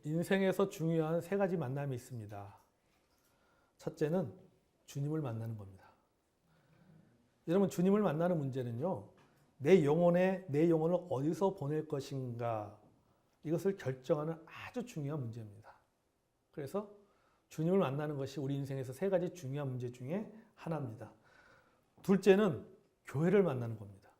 인생에서 중요한 세 가지 만남이 있습니다. 첫째는 주님을 만나는 겁니다. 여러분, 주님을 만나는 문제는요, 내 영혼을 어디서 보낼 것인가, 이것을 결정하는 아주 중요한 문제입니다. 그래서 주님을 만나는 것이 우리 인생에서 세 가지 중요한 문제 중에 하나입니다. 둘째는 교회를 만나는 겁니다.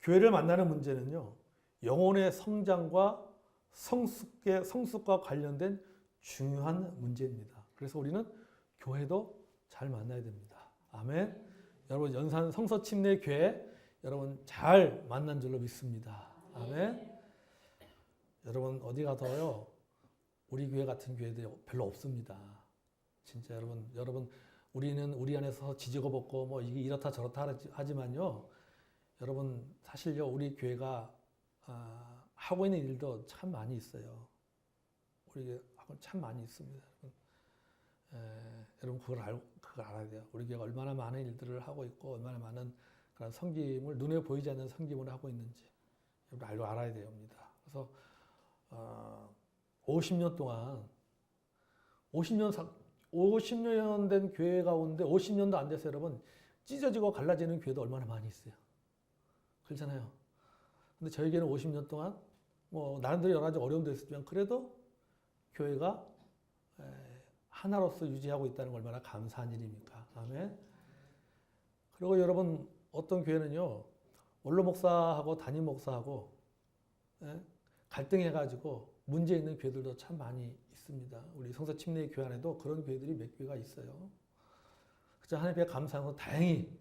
교회를 만나는 문제는요, 영혼의 성장과 성숙과 관련된 중요한 문제입니다. 그래서 우리는 교회도 잘 만나야 됩니다. 아멘. 여러분, 연산 성서침례교회 여러분 잘 만난 줄로 믿습니다. 아멘. 여러분, 어디 가서요, 우리 교회 같은 교회도 별로 없습니다. 진짜 여러분 우리는 우리 안에서 지지고 볶고 뭐 이게 이렇다 저렇다 하지만요, 여러분 사실요, 우리 교회가 하고 있는 일도 참 많이 있어요. 우리 하고 참 많이 있습니다. 여러분 그걸 알아야 돼요. 우리 교회가 얼마나 많은 일들을 하고 있고 얼마나 많은 그런 섬김을, 눈에 보이지 않는 섬김을 하고 있는지 여러분 알아야 됩니다. 그래서 50년 동안 50년 된 교회 가운데 50년도 안 돼서 여러분 찢어지고 갈라지는 교회도 얼마나 많이 있어요. 그렇잖아요. 근데 저에게는 50년 동안 뭐 나름대로 여러 가지 어려움도 있었지만 그래도 교회가 하나로서 유지하고 있다는 걸 얼마나 감사한 일입니까? 아멘. 그리고 여러분, 어떤 교회는요, 원로 목사하고 담임 목사하고 갈등해가지고 문제 있는 교회들도 참 많이 있습니다. 우리 성서침례 교회 안에도 그런 교회들이 몇 교회가 있어요. 그래서 하나님께 감사하고 다행히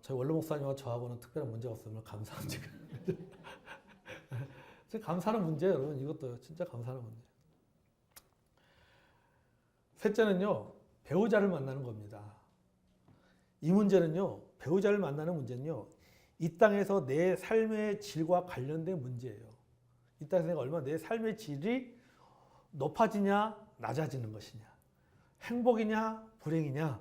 저희 원로 목사님과 저하고는 특별한 문제가 없으면 감사한 지 감사하는 문제예요, 여러분. 이것도 진짜 감사하는 문제예요. 셋째는요, 배우자를 만나는 겁니다. 이 문제는요, 배우자를 만나는 문제는요, 이 땅에서 내 삶의 질과 관련된 문제예요. 이 땅에서 내가 얼마나 내 삶의 질이 높아지냐, 낮아지는 것이냐, 행복이냐, 불행이냐,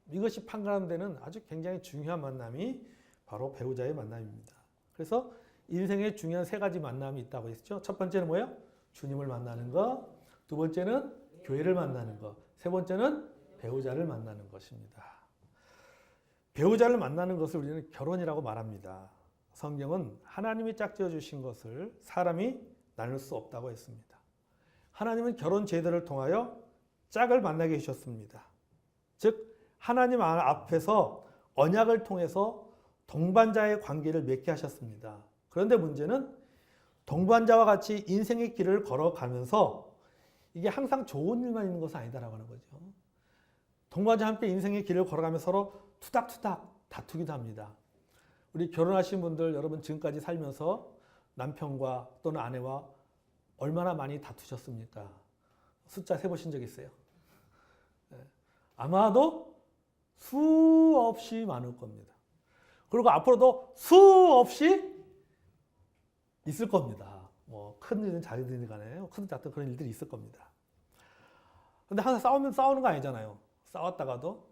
이것이 판가름 되는 아주 굉장히 중요한 만남이 바로 배우자의 만남입니다. 그래서 인생에 중요한 세 가지 만남이 있다고 했죠. 첫 번째는 뭐예요? 주님을 만나는 것. 두 번째는 교회를 만나는 것. 세 번째는 배우자를 만나는 것입니다. 배우자를 만나는 것을 우리는 결혼이라고 말합니다. 성경은 하나님이 짝지어 주신 것을 사람이 나눌 수 없다고 했습니다. 하나님은 결혼 제도를 통하여 짝을 만나게 해주셨습니다. 즉 하나님 앞에서 언약을 통해서 동반자의 관계를 맺게 하셨습니다. 그런데 문제는 동반자와 같이 인생의 길을 걸어가면서 이게 항상 좋은 일만 있는 것은 아니다라고 하는 거죠. 동반자와 함께 인생의 길을 걸어가면서 서로 투닥투닥 다투기도 합니다. 우리 결혼하신 분들, 여러분 지금까지 살면서 남편과 또는 아내와 얼마나 많이 다투셨습니까? 숫자 세보신 적 있어요? 아마도 수없이 많을 겁니다. 그리고 앞으로도 수없이 있을 겁니다. 뭐 큰 일은 작은 일이 간에 크든 작든 그런 일들이 있을 겁니다. 근데 항상 싸우는 거 아니잖아요. 싸웠다가도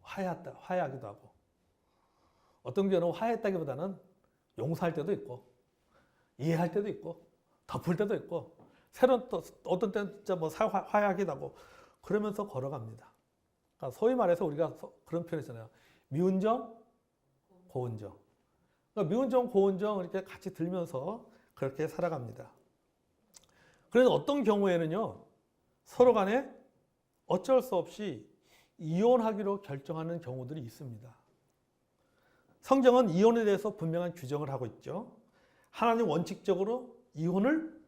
화해하기도 하고, 어떤 경우는 화해했다기보다는 용서할 때도 있고, 이해할 때도 있고, 덮을 때도 있고, 새로운 또 어떤 때는 진짜 뭐 화해하기도 하고, 그러면서 걸어갑니다. 그러니까 소위 말해서 우리가 그런 표현 있잖아요. 미운 정, 고운 정. 그러니까 미운 정, 고운 정 이렇게 같이 들면서 그렇게 살아갑니다. 그래서 어떤 경우에는요, 서로 간에 어쩔 수 없이 이혼하기로 결정하는 경우들이 있습니다. 성경은 이혼에 대해서 분명한 규정을 하고 있죠. 하나님 원칙적으로 이혼을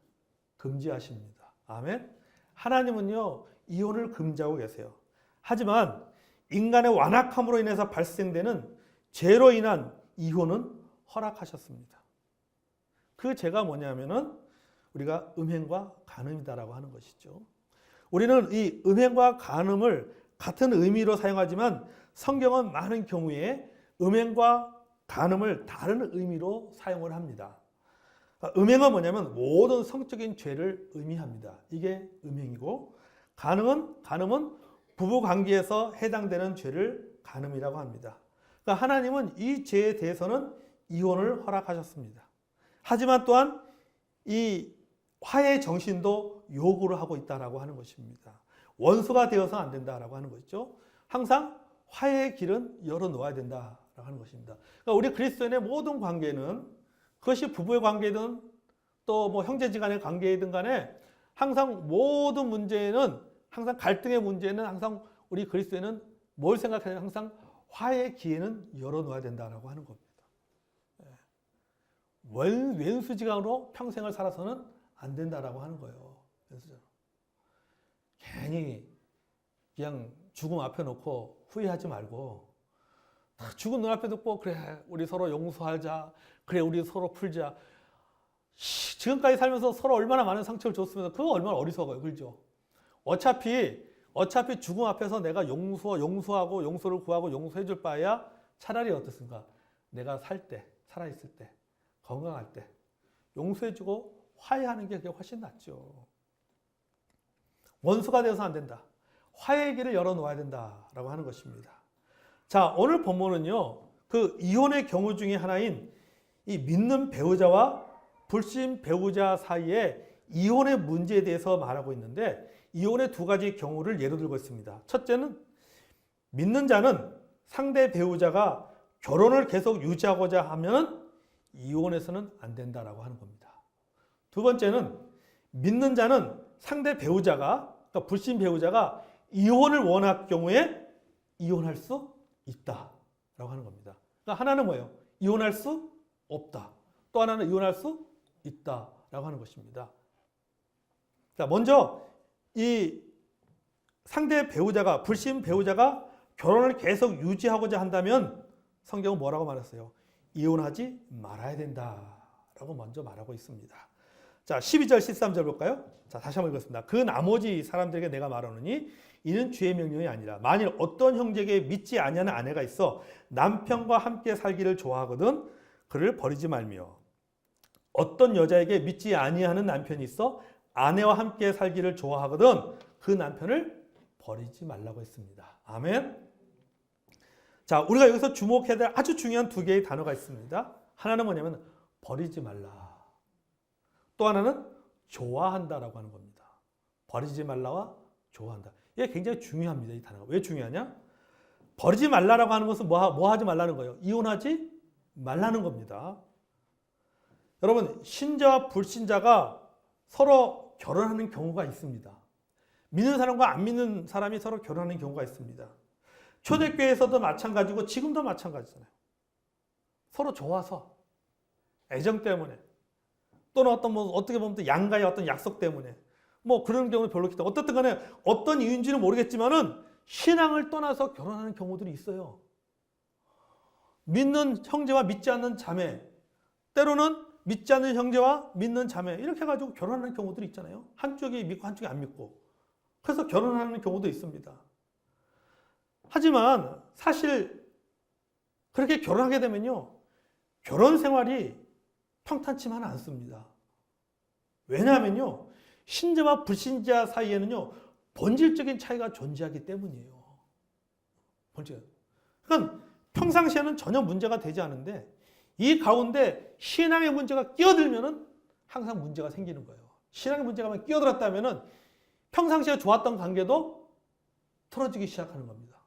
금지하십니다. 아멘. 하나님은요, 이혼을 금지하고 계세요. 하지만 인간의 완악함으로 인해서 발생되는 죄로 인한 이혼은 허락하셨습니다. 그 죄가 뭐냐면은 우리가 음행과 간음이다라고 하는 것이죠. 우리는 이 음행과 간음을 같은 의미로 사용하지만 성경은 많은 경우에 음행과 간음을 다른 의미로 사용을 합니다. 음행은 뭐냐면 모든 성적인 죄를 의미합니다. 이게 음행이고, 간음은 부부 관계에서 해당되는 죄를 간음이라고 합니다. 그러니까 하나님은 이 죄에 대해서는 이혼을 허락하셨습니다. 하지만 또한 이 화해의 정신도 요구를 하고 있다라고 하는 것입니다. 원수가 되어서 안 된다라고 하는 것이죠. 항상 화해의 길은 열어놓아야 된다라고 하는 것입니다. 그러니까 우리 그리스도인의 모든 관계는 그것이 부부의 관계든 또 뭐 형제지간의 관계이든 간에 항상 모든 문제는 항상 갈등의 문제는 항상 우리 그리스도인은 뭘 생각하냐면 항상 화해의 기회는 열어놓아야 된다라고 하는 겁니다. 왼수지간으로 평생을 살아서는 안 된다라고 하는 거예요. 괜히 그냥 죽음 앞에 놓고 후회하지 말고 죽은 눈앞에 놓고 그래 우리 서로 용서하자, 그래 우리 서로 풀자. 지금까지 살면서 서로 얼마나 많은 상처를 줬으면서 그거 얼마나 어리석어요, 그렇죠? 어차피 죽음 앞에서 내가 용서하고 용서를 구하고 용서해줄 바에야 차라리 어떻습니까? 내가 살아있을 때, 건강할 때 용서해주고 화해하는 게 그게 훨씬 낫죠. 원수가 되어서 안 된다. 화해의 길을 열어놓아야 된다라고 하는 것입니다. 자, 오늘 본문은요, 그 이혼의 경우 중에 하나인 이 믿는 배우자와 불신 배우자 사이에 이혼의 문제에 대해서 말하고 있는데 이혼의 두 가지 경우를 예로 들고 있습니다. 첫째는 믿는 자는 상대 배우자가 결혼을 계속 유지하고자 하면 이혼해서는 안 된다라고 하는 겁니다. 두 번째는 믿는 자는 상대 배우자가, 그러니까 불신 배우자가 이혼을 원할 경우에 이혼할 수 있다라고 하는 겁니다. 그러니까 하나는 뭐예요? 이혼할 수 없다. 또 하나는 이혼할 수 있다라고 하는 것입니다. 자, 먼저 이 상대 배우자가, 불신 배우자가 결혼을 계속 유지하고자 한다면 성경은 뭐라고 말했어요? 이혼하지 말아야 된다라고 먼저 말하고 있습니다. 자, 12절 13절 볼까요? 자, 다시 한번 읽겠습니다. 그 나머지 사람들에게 내가 말하노니 이는 주의 명령이 아니라 만일 어떤 형제에게 믿지 아니하는 아내가 있어 남편과 함께 살기를 좋아하거든 그를 버리지 말며 어떤 여자에게 믿지 아니하는 남편이 있어 아내와 함께 살기를 좋아하거든 그 남편을 버리지 말라고 했습니다. 아멘. 자, 우리가 여기서 주목해야 될 아주 중요한 두 개의 단어가 있습니다. 하나는 뭐냐면 버리지 말라. 또 하나는 좋아한다라고 하는 겁니다. 버리지 말라와 좋아한다. 이게 굉장히 중요합니다. 이 단어가. 왜 중요하냐? 버리지 말라라고 하는 것은 뭐 하지 말라는 거예요? 이혼하지 말라는 겁니다. 여러분, 신자와 불신자가 서로 결혼하는 경우가 있습니다. 믿는 사람과 안 믿는 사람이 서로 결혼하는 경우가 있습니다. 초대교회에서도 마찬가지고 지금도 마찬가지잖아요. 서로 좋아서 애정 때문에 또는 어떻게 보면 또 양가의 어떤 약속 때문에 뭐 그런 경우는 별로 없다. 어떻든 간에 어떤 이유인지는 모르겠지만은 신앙을 떠나서 결혼하는 경우들이 있어요. 믿는 형제와 믿지 않는 자매, 때로는 믿지 않는 형제와 믿는 자매 이렇게 해가지고 결혼하는 경우들이 있잖아요. 한쪽이 믿고 한쪽이 안 믿고 그래서 결혼하는 경우도 있습니다. 하지만 사실 그렇게 결혼하게 되면요 결혼 생활이 평탄치만은 않습니다. 왜냐하면요 신자와 불신자 사이에는요 본질적인 차이가 존재하기 때문이에요. 그러니까 평상시에는 전혀 문제가 되지 않은데 이 가운데 신앙의 문제가 끼어들면은 항상 문제가 생기는 거예요. 신앙의 문제가 끼어들었다면은 평상시에 좋았던 관계도 틀어지기 시작하는 겁니다.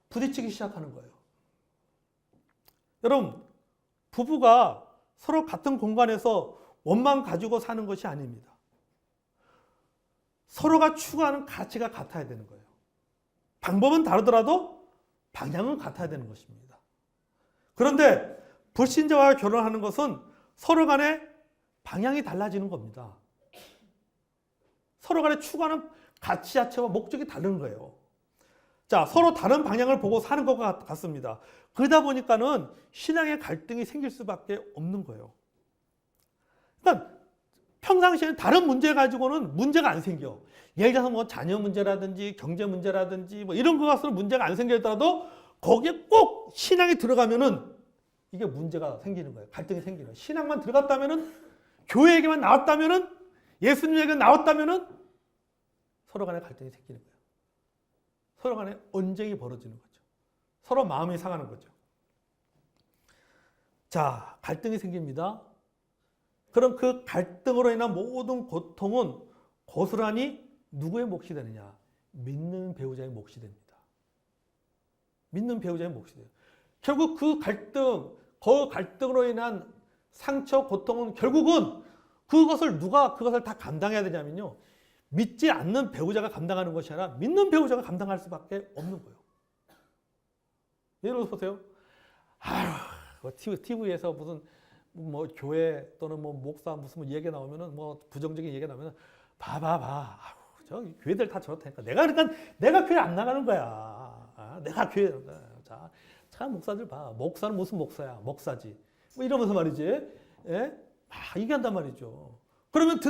부딪히기 시작하는 거예요. 여러분, 부부가 서로 같은 공간에서 원만 가지고 사는 것이 아닙니다. 서로가 추구하는 가치가 같아야 되는 거예요. 방법은 다르더라도 방향은 같아야 되는 것입니다. 그런데 불신자와 결혼하는 것은 서로 간에 방향이 달라지는 겁니다. 서로 간에 추구하는 가치 자체와 목적이 다른 거예요. 자, 서로 다른 방향을 보고 사는 것 같습니다. 그러다 보니까는 신앙의 갈등이 생길 수밖에 없는 거예요. 그러니까 평상시에는 다른 문제 가지고는 문제가 안 생겨. 예를 들어서 뭐 자녀 문제라든지 경제 문제라든지 뭐 이런 거 가서는 문제가 안 생기더라도 거기에 꼭 신앙이 들어가면은 이게 문제가 생기는 거예요. 갈등이 생기는 거예요. 신앙만 들어갔다면은 교회 얘기만 나왔다면은 예수님 얘기가 나왔다면은 서로 간에 갈등이 생기는 거예요. 서로 간에 언쟁이 벌어지는 거죠. 서로 마음이 상하는 거죠. 자, 갈등이 생깁니다. 그럼 그 갈등으로 인한 모든 고통은 고스란히 누구의 몫이 되느냐? 믿는 배우자의 몫이 됩니다. 믿는 배우자의 몫이 돼요. 결국 그 갈등으로 인한 상처, 고통은 결국은 누가 그것을 다 감당해야 되냐면요. 믿지 않는 배우자가 감당하는 것이 아니라 믿는 배우자가 감당할 수밖에 없는 거예요. 예를 들어서 보세요. TV에서 무슨 뭐 교회 또는 뭐 목사 무슨 얘기 나오면은 뭐 부정적인 얘기 나오면은 봐봐봐. 저 교회들 다 저렇다니까. 내가 교회 안 나가는 거야. 내가 교회 자 목사들 봐. 목사는 무슨 목사야? 목사지. 뭐 이러면서 말이지. 예? 얘기한단 말이죠. 그러면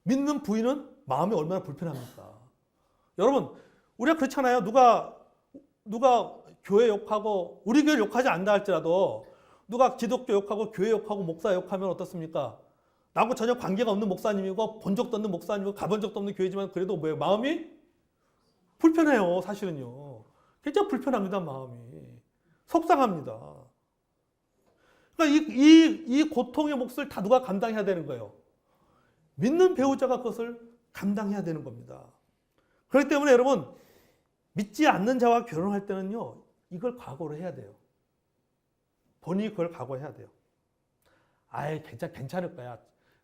믿는 부인은 마음이 얼마나 불편합니까? 여러분, 우리가 그렇잖아요. 누가 교회 욕하고 우리 교회 욕하지 않다 할지라도 누가 기독교 욕하고 교회 욕하고 목사 욕하면 어떻습니까? 나하고 전혀 관계가 없는 목사님이고 본 적도 없는 목사님이고 가본 적도 없는 교회지만 그래도 뭐예요? 마음이 불편해요. 사실은요. 굉장히 불편합니다. 마음이. 속상합니다. 그러니까 이 고통의 몫을 다 누가 감당해야 되는 거예요? 믿는 배우자가 그것을 감당해야 되는 겁니다. 그렇기 때문에 여러분 믿지 않는 자와 결혼할 때는요. 이걸 각오를 해야 돼요. 본인이 그걸 각오해야 돼요. 괜찮을 거야.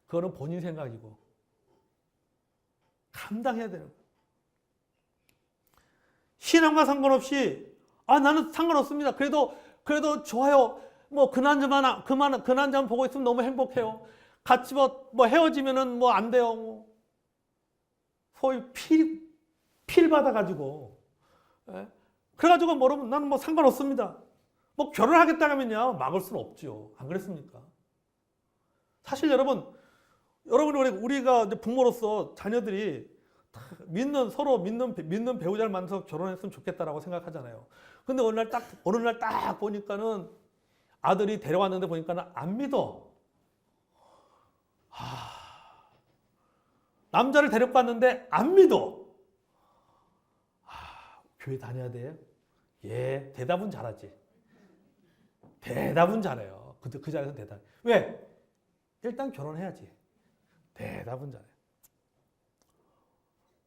그거는 본인 생각이고. 감당해야 되는 거예요. 신앙과 상관없이 나는 상관없습니다. 그래도 좋아요. 뭐 근한자만 보고 있으면 너무 행복해요. 같이 뭐 헤어지면은 뭐 안 돼요. 소위 필 받아가지고. 예? 그래가지고 뭐라면 나는 뭐 상관없습니다. 뭐 결혼하겠다 하면요 막을 수는 없죠. 안 그랬습니까? 사실 우리가 이제 부모로서 자녀들이 서로 믿는 배우자를 만나서 결혼했으면 좋겠다라고 생각하잖아요. 근데 어느 날 딱 보니까는 아들이 데려왔는데 보니까는 안 믿어. 남자를 데리고 왔는데 안 믿어. 교회 다녀야 돼요? 예, 대답은 잘하지. 대답은 잘해요. 그 자리에서 대답. 왜? 일단 결혼해야지. 대답은 잘해.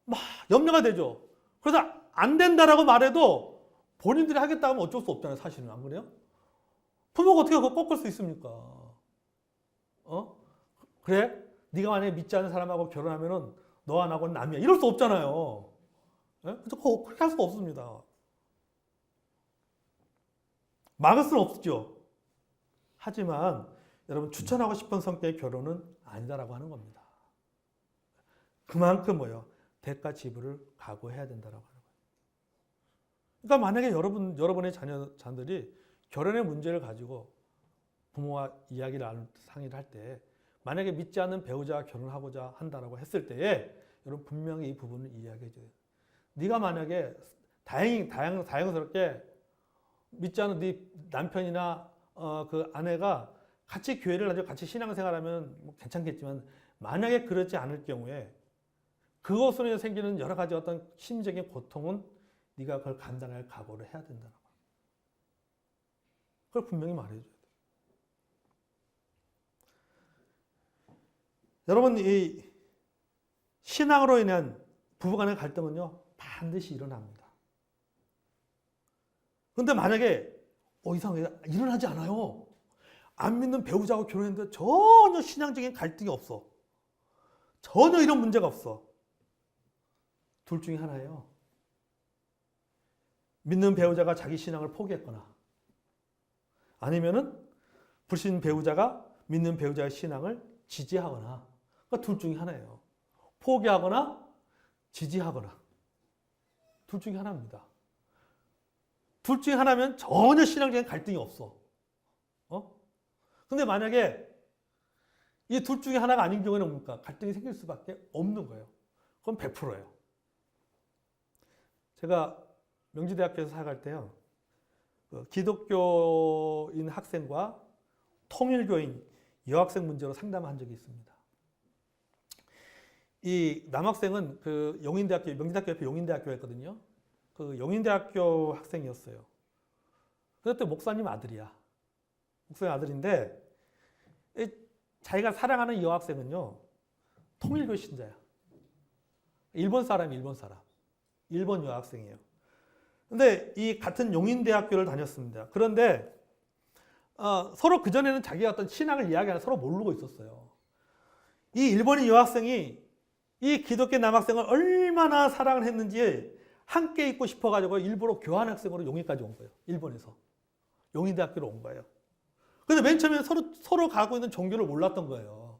막 염려가 되죠. 그래서 안 된다라고 말해도 본인들이 하겠다 하면 어쩔 수 없잖아요. 사실은 안 그래요? 부모가 어떻게 그거 꺾을 수 있습니까? 그래? 네가 만약에 믿지 않는 사람하고 결혼하면은 너 안 하고는 남이야. 이럴 수 없잖아요. 예? 그래서 그렇게 할 수가 없습니다. 막을 수는 없죠. 하지만 여러분 추천하고 싶은 성격의 결혼은 아니다라고 하는 겁니다. 그만큼 대가 지불을 각오해야 된다라고 하는 거예요. 그러니까 만약에 여러분의 자녀들이 결혼의 문제를 가지고 부모와 상의를 할 때 만약에 믿지 않는 배우자와 결혼하고자 한다라고 했을 때에 여러분 분명히 이 부분을 이야기해 줘야 돼요. 네가 만약에 다행스럽게 믿지 않는 네 남편이나 그 아내가 같이 교회를 다니고 같이 신앙생활하면 뭐 괜찮겠지만 만약에 그렇지 않을 경우에 그것으로 생기는 여러 가지 어떤 심적인 고통은 네가 그걸 감당할 각오를 해야 된다는 거예요. 그걸 분명히 말해줘야 돼요. 여러분 이 신앙으로 인한 부부간의 갈등은요 반드시 일어납니다. 그런데 만약에 이상하게 일어나지 않아요. 안 믿는 배우자하고 결혼했는데 전혀 신앙적인 갈등이 없어. 전혀 이런 문제가 없어. 둘 중에 하나예요. 믿는 배우자가 자기 신앙을 포기했거나 아니면은 불신 배우자가 믿는 배우자의 신앙을 지지하거나 그러니까 둘 중에 하나예요. 포기하거나 지지하거나 둘 중에 하나입니다. 둘 중에 하나면 전혀 신앙적인 갈등이 없어. 근데 만약에 이 둘 중에 하나가 아닌 경우에는 뭡니까? 갈등이 생길 수밖에 없는 거예요. 그건 100%예요. 제가 명지대학교에서 사역할 때요. 기독교인 학생과 통일교인 여학생 문제로 상담한 적이 있습니다. 이 남학생은 그 용인대학교, 명지대학교 옆에 용인대학교였거든요. 그 용인대학교 학생이었어요. 그때 목사님 아들이야. 목사님 아들인데 자기가 사랑하는 이 여학생은요, 통일교 신자야. 일본 사람. 일본 여학생이에요. 근데 이 같은 용인대학교를 다녔습니다. 그런데 서로 그전에는 자기가 어떤 신앙을 이야기하는 서로 모르고 있었어요. 이 일본인 여학생이 이 기독교 남학생을 얼마나 사랑을 했는지 함께 있고 싶어가지고 일부러 교환학생으로 용인까지 온 거예요. 일본에서. 용인대학교로 온 거예요. 근데 맨 처음에 서로 가고 있는 종교를 몰랐던 거예요.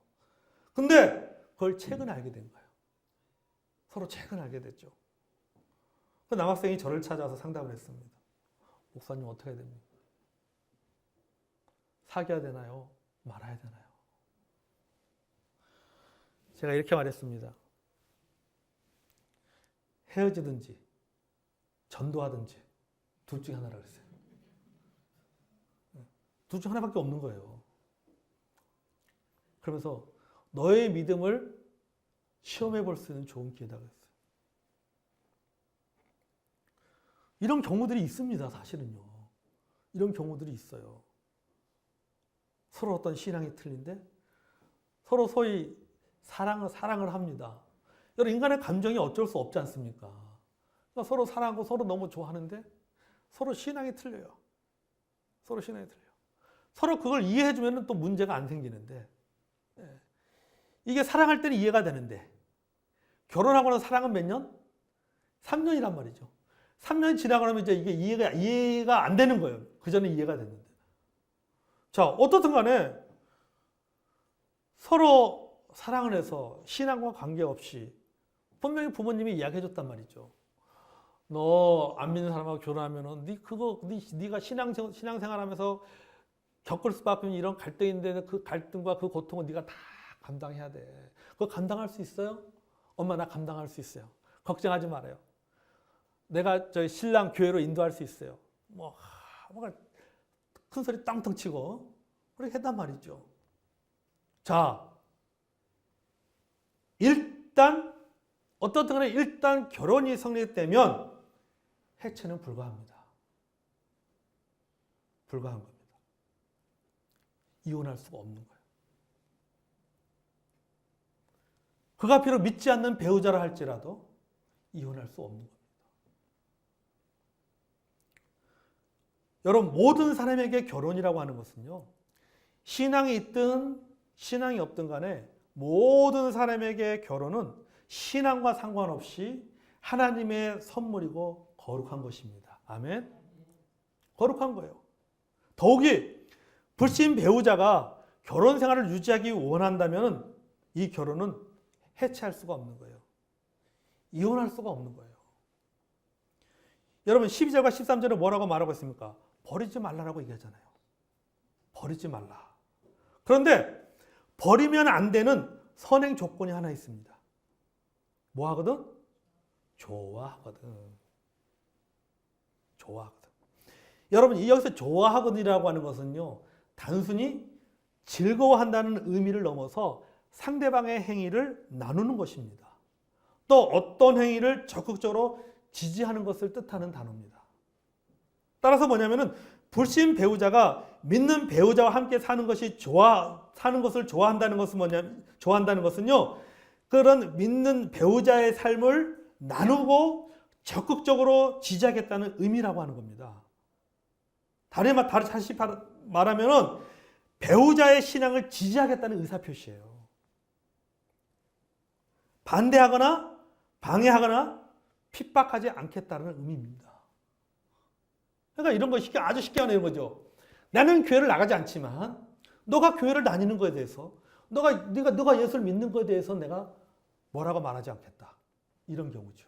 근데 그걸 최근에 알게 된 거예요. 서로 최근에 알게 됐죠. 그 남학생이 저를 찾아와서 상담을 했습니다. 목사님 어떻게 해야 됩니까? 사귀어야 되나요? 말아야 되나요? 제가 이렇게 말했습니다. 헤어지든지 전도하든지 둘 중에 하나라 그랬어요. 둘 중 하나밖에 없는 거예요. 그러면서 너의 믿음을 시험해 볼 수 있는 좋은 기회다 그랬어요. 이런 경우들이 있습니다. 사실은요. 이런 경우들이 있어요. 서로 어떤 신앙이 틀린데 서로 소위 사랑을 합니다. 여러분 인간의 감정이 어쩔 수 없지 않습니까? 그러니까 서로 사랑하고 서로 너무 좋아하는데 서로 신앙이 틀려요. 서로 신앙이 틀려요. 서로 그걸 이해해 주면 또 문제가 안 생기는데 이게 사랑할 때는 이해가 되는데 결혼하고 나서 사랑은 몇 년? 3년이란 말이죠. 3년이 지나고 나면 이제 이게 이해가 안 되는 거예요. 그 전에 이해가 됐는데. 자, 어떻든 간에 서로 사랑을 해서 신앙과 관계없이 분명히 부모님이 이야기해 줬단 말이죠. 너 안 믿는 사람하고 결혼하면은 네가 신앙생활하면서 겪을 수밖에 없는 이런 갈등인데 그 갈등과 그 고통은 네가 다 감당해야 돼. 그거 감당할 수 있어요? 엄마 나 감당할 수 있어요. 걱정하지 말아요. 내가 저희 신랑 교회로 인도할 수 있어요. 뭔가 큰 소리 땅땅 치고 그렇게 했단 말이죠. 자, 일단 어떻든 간에 일단 결혼이 성립되면 해체는 불가합니다. 불가한 겁니다. 이혼할 수가 없는 거예요. 그가 비록 믿지 않는 배우자라 할지라도 이혼할 수 없는 겁니다. 여러분 모든 사람에게 결혼이라고 하는 것은요. 신앙이 있든 신앙이 없든 간에 모든 사람에게 결혼은 신앙과 상관없이 하나님의 선물이고 거룩한 것입니다. 아멘. 거룩한 거예요. 더욱이 불신 배우자가 결혼 생활을 유지하기 원한다면 이 결혼은 해체할 수가 없는 거예요. 이혼할 수가 없는 거예요. 여러분 12절과 13절에 뭐라고 말하고 있습니까? 버리지 말라라고 얘기하잖아요. 버리지 말라. 그런데 버리면 안 되는 선행 조건이 하나 있습니다. 뭐 하거든? 좋아하거든. 좋아하거든. 여러분 여기서 좋아하거든이라고 하는 것은요. 단순히 즐거워한다는 의미를 넘어서 상대방의 행위를 나누는 것입니다. 또 어떤 행위를 적극적으로 지지하는 것을 뜻하는 단어입니다. 따라서 뭐냐면은 불신 배우자가 믿는 배우자와 함께 사는 것을 좋아한다는 것은 좋아한다는 것은요. 그런 믿는 배우자의 삶을 나누고 적극적으로 지지하겠다는 의미라고 하는 겁니다. 다시 말하면은 배우자의 신앙을 지지하겠다는 의사표시예요. 반대하거나 방해하거나 핍박하지 않겠다는 의미입니다. 그러니까 이런 거 아주 쉽게 하는 거죠. 나는 교회를 나가지 않지만 너가 교회를 다니는 거에 대해서 너가 예수를 믿는 거에 대해서 내가 뭐라고 말하지 않겠다. 이런 경우죠.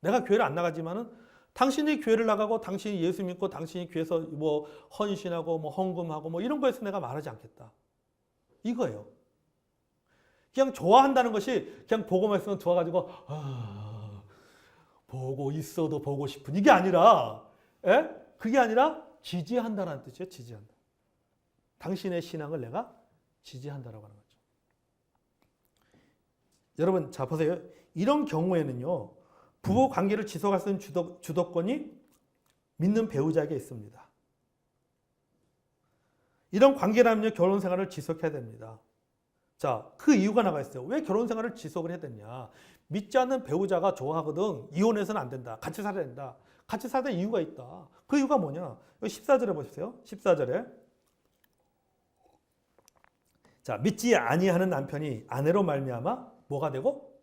내가 교회를 안 나가지만은 당신이 교회를 나가고 당신이 예수 믿고 당신이 교회에서 뭐 헌신하고 뭐 헌금하고 뭐 이런 거에서 내가 말하지 않겠다. 이거예요. 그냥 좋아한다는 것이 그냥 보고만 있으면 좋아가지고 보고 있어도 보고 싶은 이게 아니라 그게 아니라 지지한다는 뜻이에요. 지지한다. 당신의 신앙을 내가 지지한다라고 하는 거죠. 여러분 자 보세요. 이런 경우에는요. 부부 관계를 지속할 수 있는 주도권이 믿는 배우자에게 있습니다. 이런 관계라면요, 결혼 생활을 지속해야 됩니다. 자, 그 이유가 나가 있어요. 왜 결혼 생활을 지속을 해야 되냐? 믿지 않는 배우자가 좋아하거든. 이혼해서는 안 된다. 같이 살아야 된다. 같이 살다 이유가 있다. 그 이유가 뭐냐? 14절에 보세요. 14절에. 자, 믿지 아니하는 남편이 아내로 말미암아 뭐가 되고?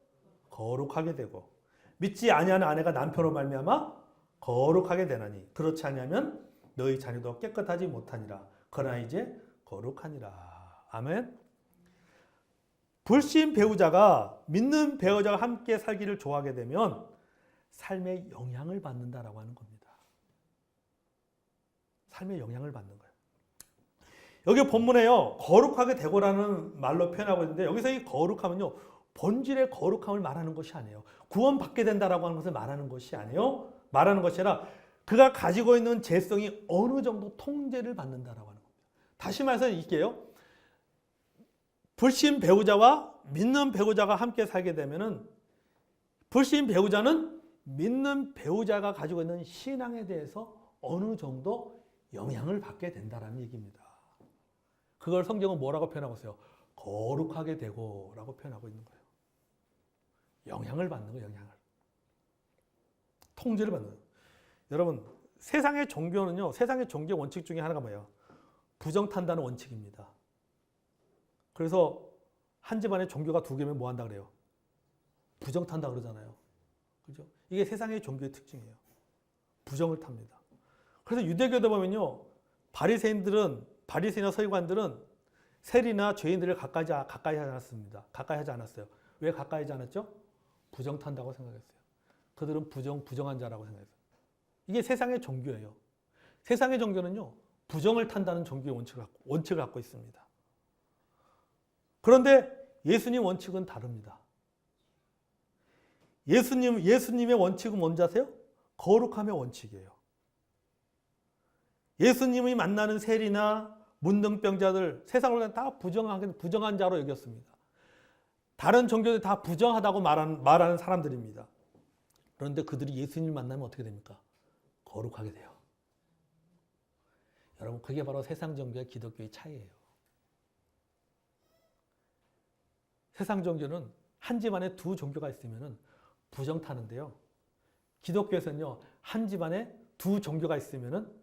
거룩하게 되고. 믿지 아니하는 아내가 남편으로 말미암아 거룩하게 되나니 그렇지 아니하면 너희 자녀도 깨끗하지 못하니라. 그러나 이제 거룩하니라. 아멘. 불신 배우자가 믿는 배우자가 함께 살기를 좋아하게 되면 삶에 영향을 받는다라고 하는 겁니다. 삶에 영향을 받는 거예요. 여기 본문에요, 거룩하게 되고라는 말로 표현하고 있는데 여기서 이 거룩함은요, 본질의 거룩함을 말하는 것이 아니에요. 구원받게 된다라고 하는 것을 말하는 것이 아니에요. 말하는 것이 아니라 그가 가지고 있는 죄성이 어느 정도 통제를 받는다라고 하는 겁니다. 다시 말해서 이게요, 불신 배우자와 믿는 배우자가 함께 살게 되면은 불신 배우자는 믿는 배우자가 가지고 있는 신앙에 대해서 어느 정도 영향을 받게 된다라는 얘기입니다. 그걸 성경은 뭐라고 표현하고 있어요? 거룩하게 되고 라고 표현하고 있는 거예요. 영향을 받는 거예요. 영향을. 통제를 받는 거예요. 여러분, 세상의 종교는요, 세상의 종교 원칙 중에 하나가 뭐예요? 부정탄다는 원칙입니다. 그래서 한 집안에 종교가 두 개면 뭐 한다 그래요? 부정탄다 그러잖아요. 그죠? 이게 세상의 종교의 특징이에요. 부정을 탑니다. 그래서 유대교도 보면요, 바리새인이나 서기관들은 세리나 죄인들을 가까이 하지 않았습니다. 가까이 하지 않았어요. 왜 가까이 하지 않았죠? 부정 탄다고 생각했어요. 그들은 부정한 자라고 생각했어요. 이게 세상의 종교예요. 세상의 종교는요, 부정을 탄다는 종교의 원칙을 갖고 있습니다. 그런데 예수님 원칙은 다릅니다. 예수님의 원칙은 뭔지 아세요? 거룩함의 원칙이에요. 예수님이 만나는 세리나 문둥병자들, 세상으로 다 부정한 자로 여겼습니다. 다른 종교들 다 부정하다고 말하는 사람들입니다. 그런데 그들이 예수님을 만나면 어떻게 됩니까? 거룩하게 돼요. 여러분, 그게 바로 세상 종교와 기독교의 차이예요. 세상 종교는 한 집안에 두 종교가 있으면 부정 타는데요. 기독교에서는요, 한 집안에 두 종교가 있으면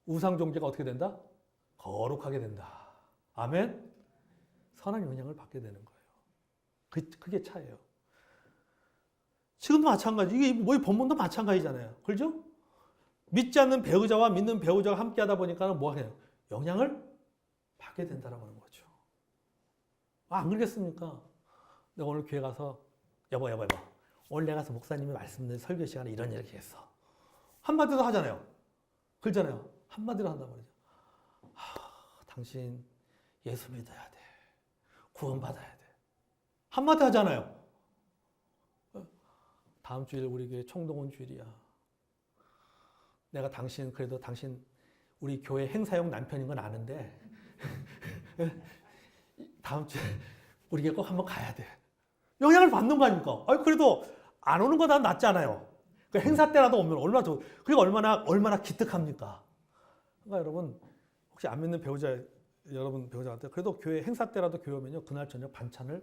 우상 종교가 어떻게 된다? 거룩하게 된다. 아멘? 선한 영향을 받게 되는 거예요. 그게 차이예요. 지금도 마찬가지. 이게 뭐 본문도 마찬가지잖아요. 그렇죠? 믿지 않는 배우자와 믿는 배우자가 함께 하다 보니까 뭐 해요? 영향을 받게 된다라고 하는 거죠. 안 그러겠습니까? 내가 오늘 교회 가서 여보 오늘 내가 가서 목사님이 말씀드린 설교 시간에 이렇게 했어. 한마디도 하잖아요. 그러잖아요. 한마디로 한단 말이죠. 당신 예수 믿어야 돼. 구원받아야 돼. 한마디 하잖아요. 다음 주일 우리 교회 총동원 주일이야. 내가 그래도 당신 우리 교회 행사용 남편인 건 아는데 다음 주에 우리 교회 꼭 한번 가야 돼. 영향을 받는 거 아닙니까? 그래도 안 오는 거보다 낫잖아요. 그 행사 때라도 오면 얼마나 좋고, 그게 얼마나 기특합니까? 그러니까 여러분, 혹시 안 믿는 여러분 배우자한테 그래도 교회 행사 때라도 교회 오면요, 그날 저녁 반찬을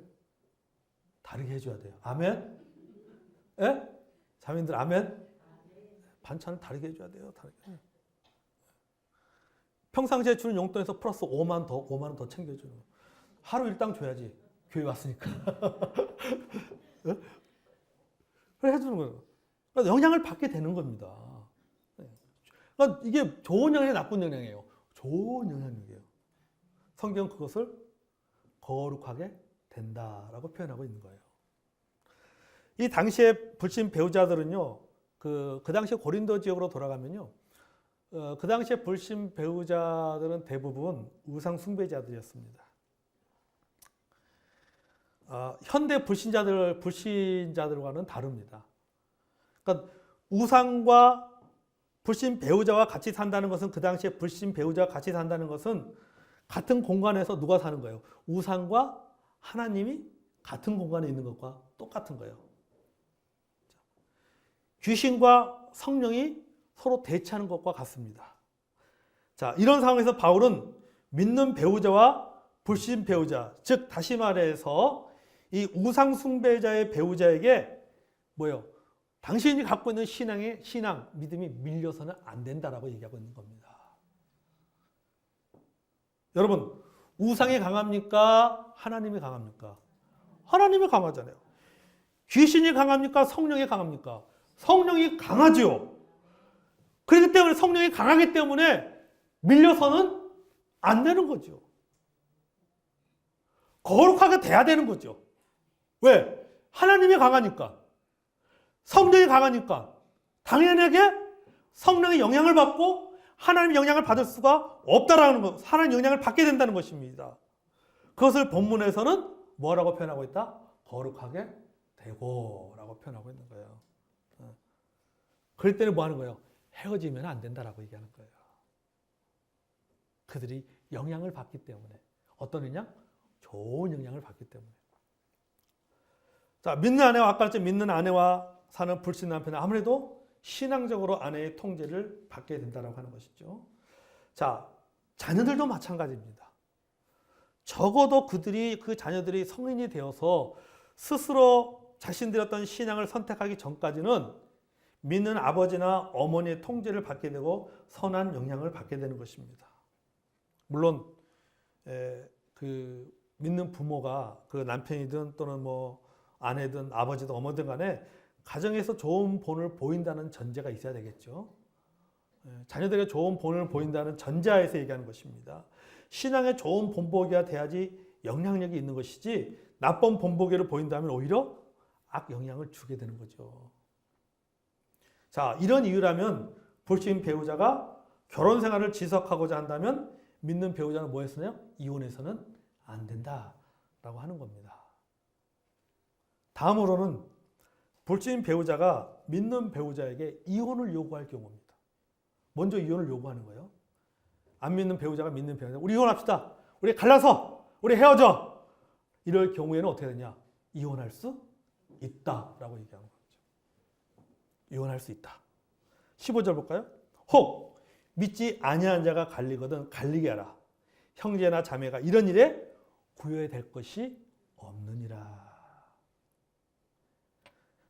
다르게 해줘야 돼요. 아멘? 예? 자매님들 아멘? 반찬을 다르게 해줘야 돼요. 다르게. 평상시에 주는 용돈에서 플러스 5만 원 더 챙겨주는 거. 하루 일당 줘야지. 교회 왔으니까. 예? 그래 해주는 거예요. 그러니까 영향을 받게 되는 겁니다. 그러니까 이게 좋은 영향이 나쁜 영향이에요. 좋은 영향이에요. 성경은 그것을 거룩하게 된다라고 표현하고 있는 거예요. 이 당시에 불신 배우자들은요, 그 당시에 고린도 지역으로 돌아가면요, 그 당시에 불신 배우자들은 대부분 우상 숭배자들이었습니다. 현대 불신자들과는 다릅니다. 그러니까 우상과 불신 배우자와 같이 산다는 것은, 그 당시에 불신 배우자와 같이 산다는 것은 같은 공간에서 누가 사는 거예요? 우상과 하나님이 같은 공간에 있는 것과 똑같은 거예요. 귀신과 성령이 서로 대치하는 것과 같습니다. 자, 이런 상황에서 바울은 믿는 배우자와 불신 배우자, 즉 다시 말해서 이 우상 숭배자의 배우자에게 뭐요? 당신이 갖고 있는 신앙, 믿음이 밀려서는 안 된다라고 얘기하고 있는 겁니다. 여러분, 우상이 강합니까? 하나님이 강합니까? 하나님이 강하잖아요. 귀신이 강합니까? 성령이 강합니까? 성령이 강하죠. 그렇기 때문에 성령이 강하기 때문에 밀려서는 안 되는 거죠. 거룩하게 돼야 되는 거죠. 왜? 하나님이 강하니까. 성령이 강하니까. 당연하게 성령의 영향을 받고 하나님의 영향을 받을 수가 없다라는 것. 하나님의 영향을 받게 된다는 것입니다. 그것을 본문에서는 뭐라고 표현하고 있다? 거룩하게 되고 라고 표현하고 있는 거예요. 그럴 때는 뭐 하는 거예요? 헤어지면 안 된다라고 얘기하는 거예요. 그들이 영향을 받기 때문에. 어떤 영향? 좋은 영향을 받기 때문에. 자, 믿는 아내와 아까 했죠. 믿는 아내와 사는 불신 남편은 아무래도 신앙적으로 아내의 통제를 받게 된다라고 하는 것이죠. 자, 자녀들도 마찬가지입니다. 적어도 그 자녀들이 성인이 되어서 스스로 자신들의 어떤 신앙을 선택하기 전까지는 믿는 아버지나 어머니의 통제를 받게 되고 선한 영향을 받게 되는 것입니다. 물론 그 믿는 부모가 그 남편이든 또는 뭐 아내든 아버지든 어머니든 간에 가정에서 좋은 본을 보인다는 전제가 있어야 되겠죠. 자녀들에게 좋은 본을 보인다는 전제하에서 얘기하는 것입니다. 신앙에 좋은 본보기가 돼야지 영향력이 있는 것이지 나쁜 본보기를 보인다면 오히려 악영향을 주게 되는 거죠. 자, 이런 이유라면 불신 배우자가 결혼 생활을 지속하고자 한다면 믿는 배우자는 뭐 했으나요? 이혼해서는 안 된다라고 하는 겁니다. 다음으로는 불신 배우자가 믿는 배우자에게 이혼을 요구할 경우입니다. 먼저 이혼을 요구하는 거예요. 안 믿는 배우자가 믿는 배우자, 우리 이혼합시다. 우리 갈라서, 우리 헤어져. 이럴 경우에는 어떻게 되냐? 이혼할 수 있다라고 얘기하는 거죠. 이혼할 수 있다. 15절 볼까요? 혹 믿지 아니한 자가 갈리거든 갈리게 하라. 형제나 자매가 이런 일에 구애될 것이 없느니라.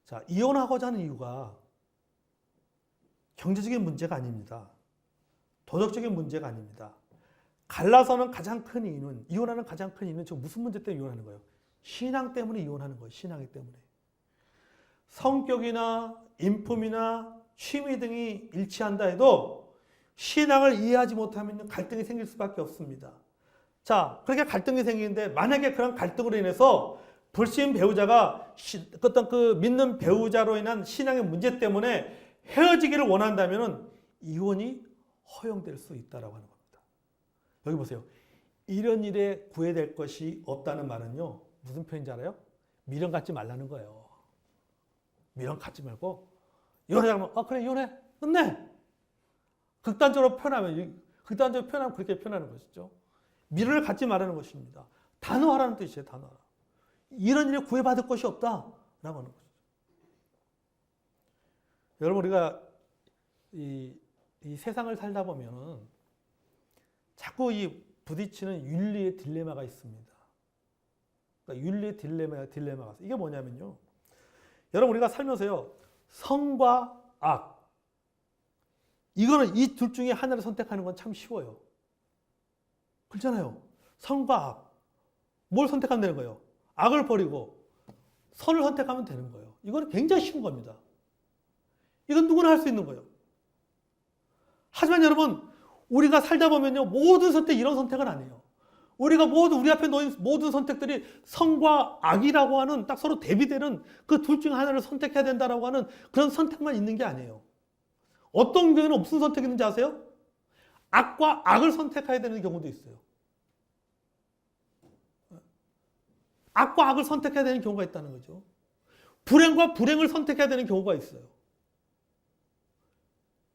자, 이혼하고자 하는 이유가 경제적인 문제가 아닙니다. 도덕적인 문제가 아닙니다. 갈라서는 가장 큰 이유는, 이혼하는 가장 큰 이유는 지금 무슨 문제 때문에 이혼하는 거예요? 신앙 때문에 이혼하는 거예요. 신앙이 때문에. 성격이나 인품이나 취미 등이 일치한다 해도 신앙을 이해하지 못하면 갈등이 생길 수밖에 없습니다. 자, 그렇게 갈등이 생기는데 만약에 그런 갈등으로 인해서 불신 배우자가 어떤 그 믿는 배우자로 인한 신앙의 문제 때문에 헤어지기를 원한다면 이혼이 허용될 수 있다라고 하는 겁니다. 여기 보세요. 이런 일에 구애될 것이 없다는 말은요. 무슨 표현인지 알아요? 미련 갖지 말라는 거예요. 미련 갖지 말고 이혼하자면 그래 이혼해. 끝내. 극단적으로 표현하면 그렇게 표현하는 것이죠. 미련을 갖지 말라는 것입니다. 단호하라는 뜻이에요. 단호하라. 이런 일에 구애받을 것이 없다라고 하는 것이죠. 여러분 우리가 이 세상을 살다 보면은 자꾸 이 부딪히는 윤리의 딜레마가 있습니다. 그러니까 윤리의 딜레마가 있어요. 이게 뭐냐면요. 여러분 우리가 살면서요. 성과 악 이거는 이 둘 중에 하나를 선택하는 건 참 쉬워요. 그렇잖아요. 성과 악. 뭘 선택하면 되는 거예요? 악을 버리고 선을 선택하면 되는 거예요. 이거는 굉장히 쉬운 겁니다. 이건 누구나 할 수 있는 거예요. 하지만 여러분 우리가 살다 보면요. 모든 선택 이런 선택은 아니에요. 우리가 우리 앞에 놓인 모든 선택들이 성과 악이라고 하는 딱 서로 대비되는 그 둘 중 하나를 선택해야 된다라고 하는 그런 선택만 있는 게 아니에요. 어떤 경우에는 무슨 선택이 있는지 아세요? 악과 악을 선택해야 되는 경우도 있어요. 악과 악을 선택해야 되는 경우가 있다는 거죠. 불행과 불행을 선택해야 되는 경우가 있어요.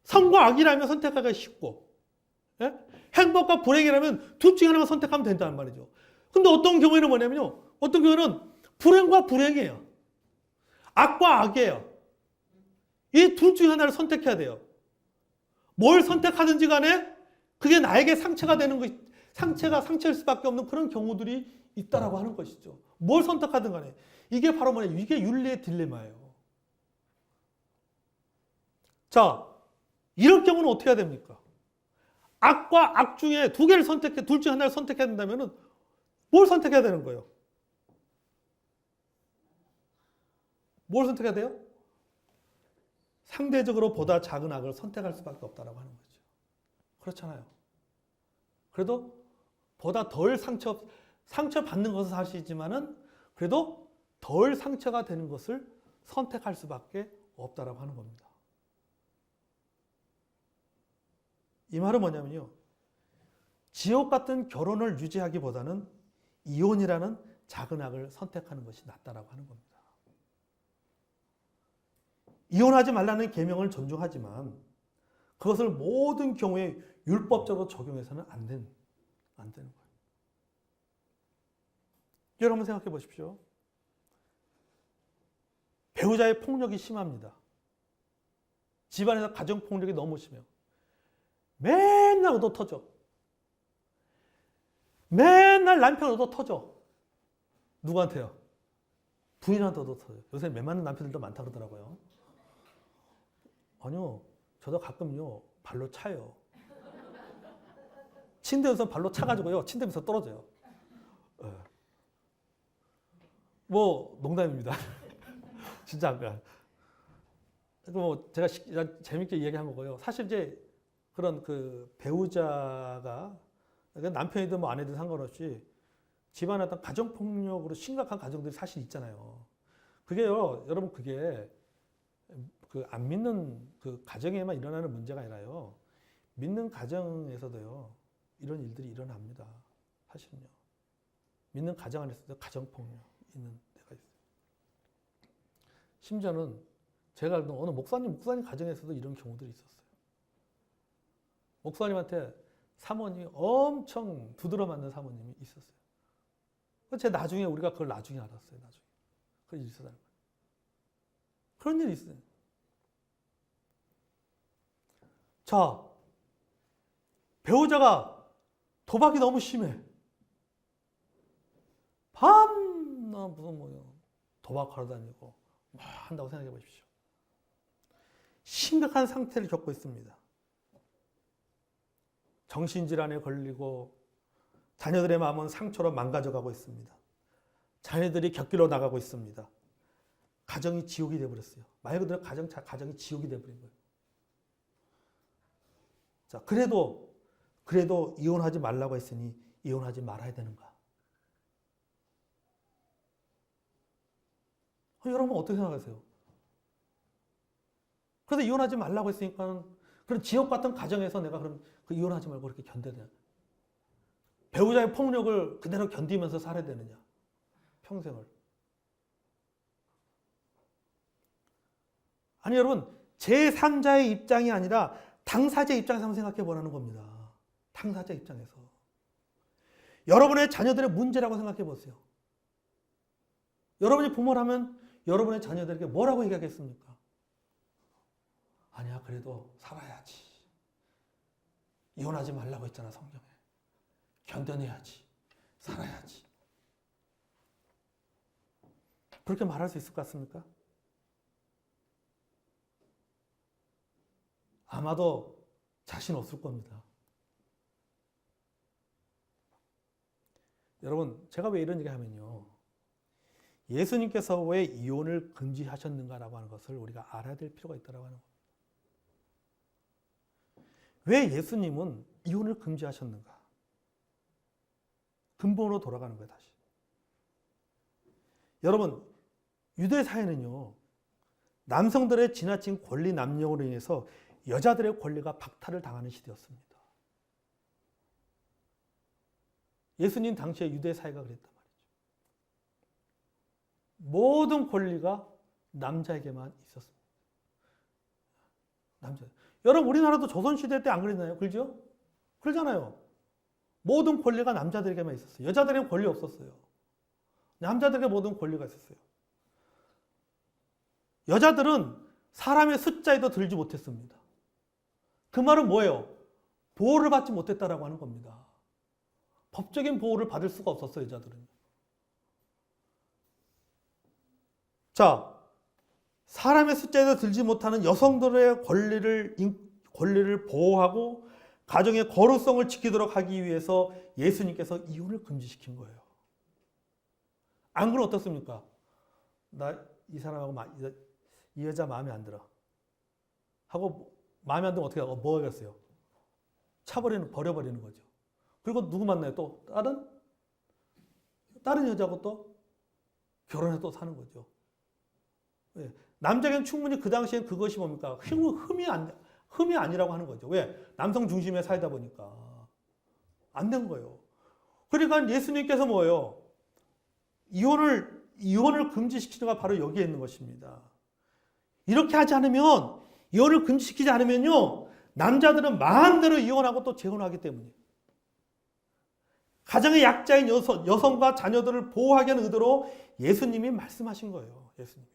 성과 악이라면 선택하기가 쉽고 예? 행복과 불행이라면 둘 중에 하나만 선택하면 된다는 말이죠. 근데 어떤 경우에는 뭐냐면요. 어떤 경우에는 불행과 불행이에요. 악과 악이에요. 이 둘 중에 하나를 선택해야 돼요. 뭘 선택하든지 간에 그게 나에게 상처가 되는 것, 상처일 수밖에 없는 그런 경우들이 있다라고 하는 것이죠. 뭘 선택하든 간에. 이게 바로 뭐냐, 이게 윤리의 딜레마예요. 자, 이럴 경우는 어떻게 해야 됩니까? 악과 악 중에 두 개를 선택해, 둘 중 하나를 선택해야 된다면 뭘 선택해야 되는 거예요? 뭘 선택해야 돼요? 상대적으로 보다 작은 악을 선택할 수밖에 없다라고 하는 거죠. 그렇잖아요. 그래도 보다 덜 상처받는 것은 사실이지만은 그래도 덜 상처가 되는 것을 선택할 수밖에 없다라고 하는 겁니다. 이 말은 뭐냐면요. 지옥 같은 결혼을 유지하기보다는 이혼이라는 작은 악을 선택하는 것이 낫다라고 하는 겁니다. 이혼하지 말라는 계명을 존중하지만 그것을 모든 경우에 율법적으로 적용해서는 안 되는 거예요. 여러분 생각해 보십시오. 배우자의 폭력이 심합니다. 집안에서 가정폭력이 너무 심해요. 맨날 얻어 터져. 맨날 남편 얻어 터져. 누구한테요? 부인한테 얻어 터져요. 요새 매 맞는 남편들도 많다 그러더라고요. 아니요. 저도 가끔요. 발로 차요. 침대에서 발로 차가지고요. 침대 밑에서 떨어져요. 뭐 농담입니다. 진짜 아까. 뭐 제가 재밌게 이야기한 거고요. 사실 이제 그런 그 배우자가 남편이든 뭐 아내든 상관없이 집안에 어떤 가정폭력으로 심각한 가정들이 사실 있잖아요. 그게요, 여러분 그게 그 안 믿는 그 가정에만 일어나는 문제가 아니라요. 믿는 가정에서도요, 이런 일들이 일어납니다. 사실은요. 믿는 가정 안에서도 가정폭력 있는 데가 있어요. 심지어는 제가 알던 어느 목사님 가정에서도 이런 경우들이 있었어요. 목사님한테 사모님이 엄청 두드러 맞는 사모님이 있었어요. 제가 나중에 우리가 그걸 나중에 알았어요. 나중에. 그런 일이 있었다는 거예요. 그런 일이 있어요. 자, 배우자가 도박이 너무 심해. 밤낮 무슨 뭐 도박하러 다니고 막 한다고 생각해 보십시오. 심각한 상태를 겪고 있습니다. 정신질환에 걸리고 자녀들의 마음은 상처로 망가져가고 있습니다. 자녀들이 곁길로 나가고 있습니다. 가정이 지옥이 되어버렸어요. 말 그대로 가정이 지옥이 되어버린 거예요. 자, 그래도 이혼하지 말라고 했으니 이혼하지 말아야 되는가? 여러분 어떻게 생각하세요? 그래서 이혼하지 말라고 했으니까 그런 지옥 같은 가정에서 내가 그럼 그 이혼하지 말고 그렇게 견뎌야 되냐? 배우자의 폭력을 그대로 견디면서 살아야 되느냐? 평생을. 아니 여러분 제3자의 입장이 아니라 당사자의 입장에서 한번 생각해 보라는 겁니다. 당사자 입장에서. 여러분의 자녀들의 문제라고 생각해 보세요. 여러분이 부모라면 여러분의 자녀들에게 뭐라고 얘기하겠습니까? 아니야 그래도 살아야지. 이혼하지 말라고 했잖아 성경에. 견뎌내야지. 살아야지. 그렇게 말할 수 있을 것 같습니까? 아마도 자신 없을 겁니다. 여러분 제가 왜 이런 얘기 하면요. 예수님께서 왜 이혼을 금지하셨는가라고 하는 것을 우리가 알아야 될 필요가 있다고 하는 겁니다. 왜 예수님은 이혼을 금지하셨는가? 근본으로 돌아가는 거예요, 다시. 여러분, 유대 사회는요, 남성들의 지나친 권리 남용으로 인해서 여자들의 권리가 박탈을 당하는 시대였습니다. 예수님 당시에 유대 사회가 그랬단 말이죠. 모든 권리가 남자에게만 있었습니다. 남자. 여러분, 우리나라도 조선시대 때 안 그랬나요? 그렇죠? 그러잖아요. 모든 권리가 남자들에게만 있었어요. 여자들에게는 권리 없었어요. 남자들에게 모든 권리가 있었어요. 여자들은 사람의 숫자에도 들지 못했습니다. 그 말은 뭐예요? 보호를 받지 못했다라고 하는 겁니다. 법적인 보호를 받을 수가 없었어요, 여자들은. 자, 사람의 숫자에서 들지 못하는 여성들의 권리를 보호하고 가정의 거룩성을 지키도록 하기 위해서 예수님께서 이혼을 금지시킨 거예요. 안 그러면 어떻습니까? 나 이 사람하고 이 여자 마음에 안 들어. 하고 마음에 안 들면 어떻게 하고 뭐 하겠어요? 버려버리는 거죠. 그리고 누구 만나요? 또 다른 여자하고 또 결혼해서 또 사는 거죠. 예. 남자에게는 충분히 그 당시엔 그것이 뭡니까? 흠이 아니라고 하는 거죠. 왜? 남성 중심의 사회다 보니까. 안 된 거예요. 그러니까 예수님께서 뭐예요? 이혼을 금지시키는 건 바로 여기에 있는 것입니다. 이렇게 하지 않으면, 이혼을 금지시키지 않으면요, 남자들은 마음대로 이혼하고 또 재혼하기 때문이에요. 가정의 약자인 여성과 자녀들을 보호하기 위한 의도로 예수님이 말씀하신 거예요. 예수님이.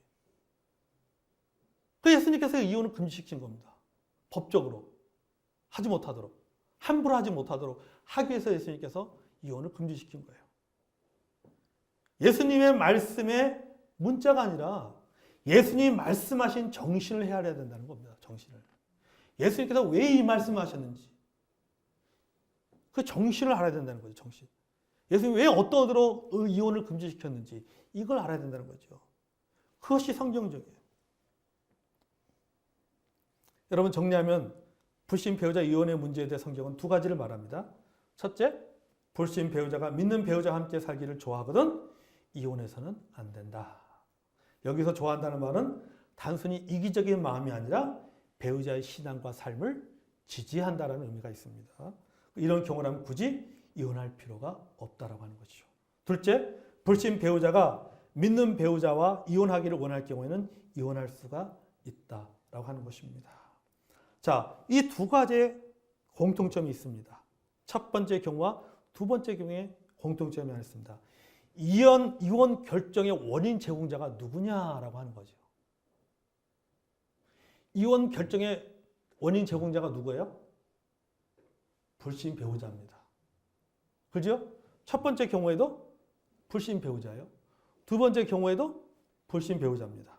그 예수님께서 이혼을 금지시킨 겁니다. 법적으로. 하지 못하도록. 함부로 하지 못하도록 하기 위해서 예수님께서 이혼을 금지시킨 거예요. 예수님의 말씀의 문자가 아니라 예수님이 말씀하신 정신을 헤아려야 된다는 겁니다. 정신을. 예수님께서 왜 이 말씀을 하셨는지. 그 정신을 알아야 된다는 거죠. 정신. 예수님이 왜 어떤 의도로 이혼을 금지시켰는지 이걸 알아야 된다는 거죠. 그것이 성경적이에요. 여러분 정리하면 불신 배우자 이혼의 문제에 대해 성경은 두 가지를 말합니다. 첫째, 불신 배우자가 믿는 배우자와 함께 살기를 좋아하거든 이혼해서는 안 된다. 여기서 좋아한다는 말은 단순히 이기적인 마음이 아니라 배우자의 신앙과 삶을 지지한다는 의미가 있습니다. 이런 경우라면 굳이 이혼할 필요가 없다라고 하는 것이죠. 둘째, 불신 배우자가 믿는 배우자와 이혼하기를 원할 경우에는 이혼할 수가 있다라고 하는 것입니다. 자, 이 두 가지의 공통점이 있습니다. 첫 번째 경우와 두 번째 경우에 공통점이 하나 있습니다. 이혼 결정의 원인 제공자가 누구냐라고 하는 거죠. 이혼 결정의 원인 제공자가 누구예요? 불신 배우자입니다. 그죠? 첫 번째 경우에도 불신 배우자예요. 두 번째 경우에도 불신 배우자입니다.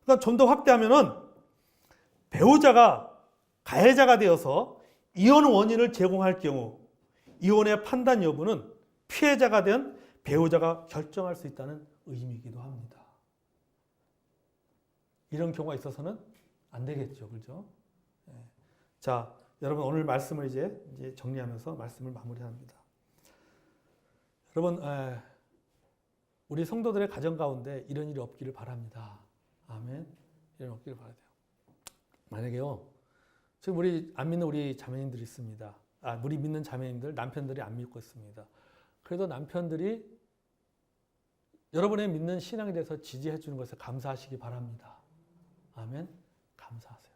그러니까 좀 더 확대하면은 배우자가 가해자가 되어서 이혼 원인을 제공할 경우 이혼의 판단 여부는 피해자가 된 배우자가 결정할 수 있다는 의미이기도 합니다. 이런 경우가 있어서는 안 되겠죠. 그렇죠? 자, 여러분 오늘 말씀을 이제 정리하면서 말씀을 마무리합니다. 여러분, 우리 성도들의 가정 가운데 이런 일이 없기를 바랍니다. 아멘. 이런 일 없기를 바라요. 만약에요, 지금 안 믿는 우리 자매님들이 있습니다. 우리 믿는 자매님들, 남편들이 안 믿고 있습니다. 그래도 남편들이 여러분의 믿는 신앙에 대해서 지지해 주는 것에 감사하시기 바랍니다. 아멘. 감사하세요.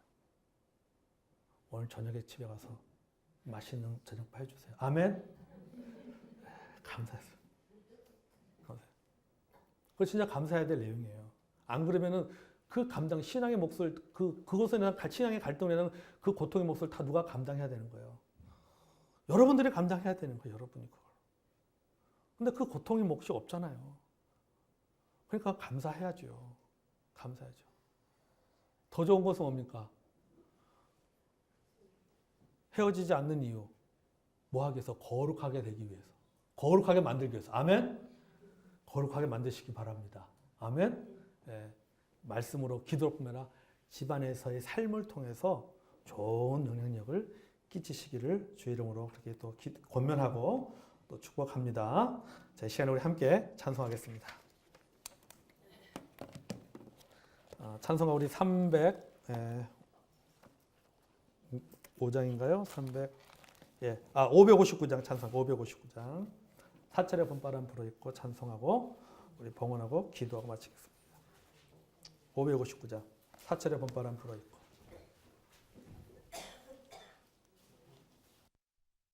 오늘 저녁에 집에 가서 맛있는 저녁밥 해주세요. 아멘. 감사했어요. 그거 진짜 감사해야 될 내용이에요. 안 그러면은 그 감당, 신앙의 몫을, 그것에 대한 신앙의 갈등에 대한 그 고통의 몫을 다 누가 감당해야 되는 거예요. 여러분들이 감당해야 되는 거예요. 여러분이 그걸. 근데 그 고통의 몫이 없잖아요. 그러니까 감사해야죠. 감사하죠. 더 좋은 것은 뭡니까? 헤어지지 않는 이유. 뭐 하기 위해서? 거룩하게 되기 위해서. 거룩하게 만들기 위해서. 아멘? 거룩하게 만드시기 바랍니다. 아멘? 네. 말씀으로 기도로 뿐만 아니라 집안에서의 삶을 통해서 좋은 영향력을 끼치시기를 주의 이름으로 그렇게 또 권면하고 또 축복합니다. 자, 이 시간에 우리 함께 찬송하겠습니다. 찬송가 우리 305장인가요? 559장 찬송 559장 사찰의 봄바람 불어있고 찬송하고 우리 봉헌하고 기도하고 마치겠습니다. 559장 사찰의 봄바람 불어있고